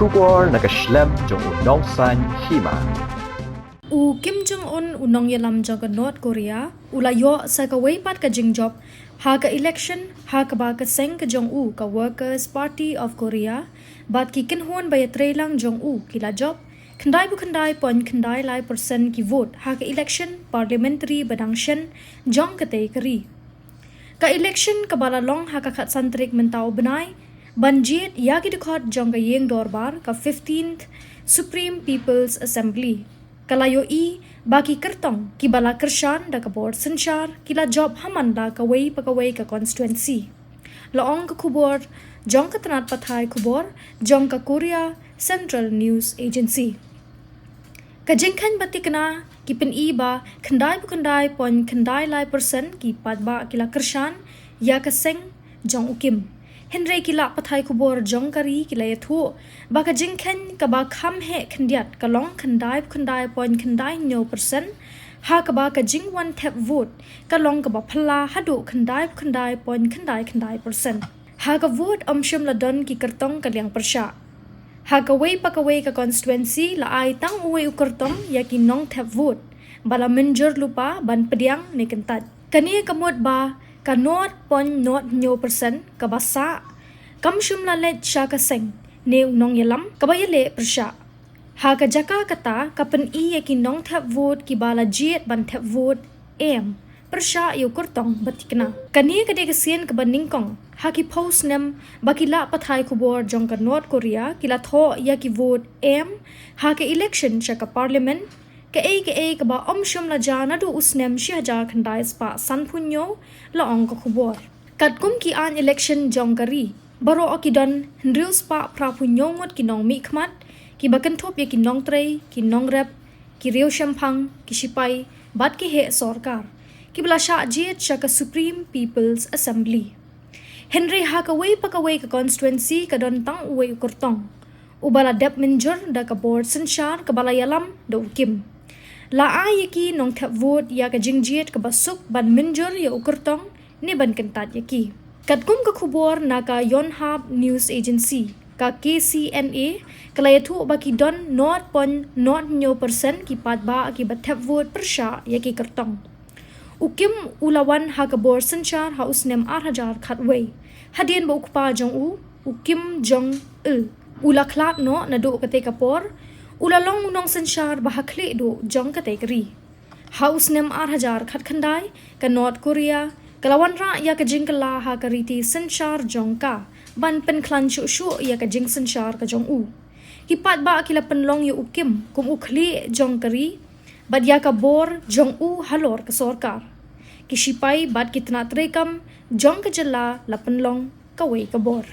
kubor nakaslem jong unong san Hima. Kim Jong-un unong yalam jong North Korea ulayo sa kawaypat ka jingjob ha ka election ha ka ba ka Seng ka Jong-u ka Workers Party of Korea bat ki kinhon bayatre lang Jong-u kila job kandai bu kandai pon kandai lai persen ki vote ha ka election parliamentary badangshan jong ka te kari ka election ka balalong ha ka khat santrik mentau benai ban Jied yagi dekhot jong ka yeng dorbar ka 15th Supreme People's Assembly kalayo i baki kertong ki bala kershan da ka board senchar kila job haman da ka wei pakawai ka constituency laong ka kubor jong ka tanat pathai kubor jong ka Korea Central News Agency ka jengkhan batikna ki pen i ba khandai bu khandai pon khandai lai persen ki patba kila kershan ya ka Seng jong ukim Henry kila pathai kubor jong kari kila yathu baka jingkhen ka ba kham he khandiat ka long khandai pon khandai nyo persen ha ka ba ka jing one tap vote ka long ka ba phla hadu khandai pon khandai persen ha ka vote amsham la don ki kartong ka liang persha ha ka wei pa ka wei ka constituency la ai tang uwe u kartong ya ki nong tap vote bala menjur lupa ban pediang ne kentat kani kamot ba ka not pon not nyo persen ka basa kam shumla let Shah ka Seng ne nong yalam ka bayale persha ha ka jaka kata ka pen i ki nong thap vote ki bala Jied ban thap vote em persha yu kurtong batikna kani ka de ka sien ka baningkong ha ki post nem bakila pathai kubor jong ka North Korea kila tho ya ki vote em ha ka election sha ka parliament ka ka ba omshum la jana du usnem shihajar khandai spa sanpunyo la ong ka khubor katkum ki an election jong kari baro akidon hendrius pa prapunyo ngot ki nong mi khmat ki bakan thop ya ki nong trei ki nong rep ki reu shampang ki sipai bat ki he sarkar ki bla sha Jied sha ka Supreme People's Assembly Henry ha ka wei pa ka wei ka constituency ka don tang uwe ukurtong ubala dep menjur da ka board senchar ka bala yalam do kim la ai ki nong thap vote ya ka jingjiet ka basuk ban minjur ya ukurtong ni ban kentat ya ki katkum ka khubor na ka Yonhap News Agency ka KCNA kalayathu baki don not pon not nyo persen ki patba ki bathap vote persha ya ki kartong ukim ulawan ha ka bor senchar ha usnem 8000 khatwei Hadien ba ukpa Jong ukim Jong ula klat no na do ka te kapor ulalong unong senchar bah Khliehduh Jong ka tekri haus nem 8000 khat khandai ka North Korea kalawan ra ya ka jingkala ha ka riti senchar Jong ka ban pen klan shu ya ka jing senchar ka Jong hipat ba kila penlong yu ukim kum ukhli Jong kari bad ya ka bor Jong halor ka sarkar ki sipai bad kitna trekam Jong ka jala la penlong ka wei ka bor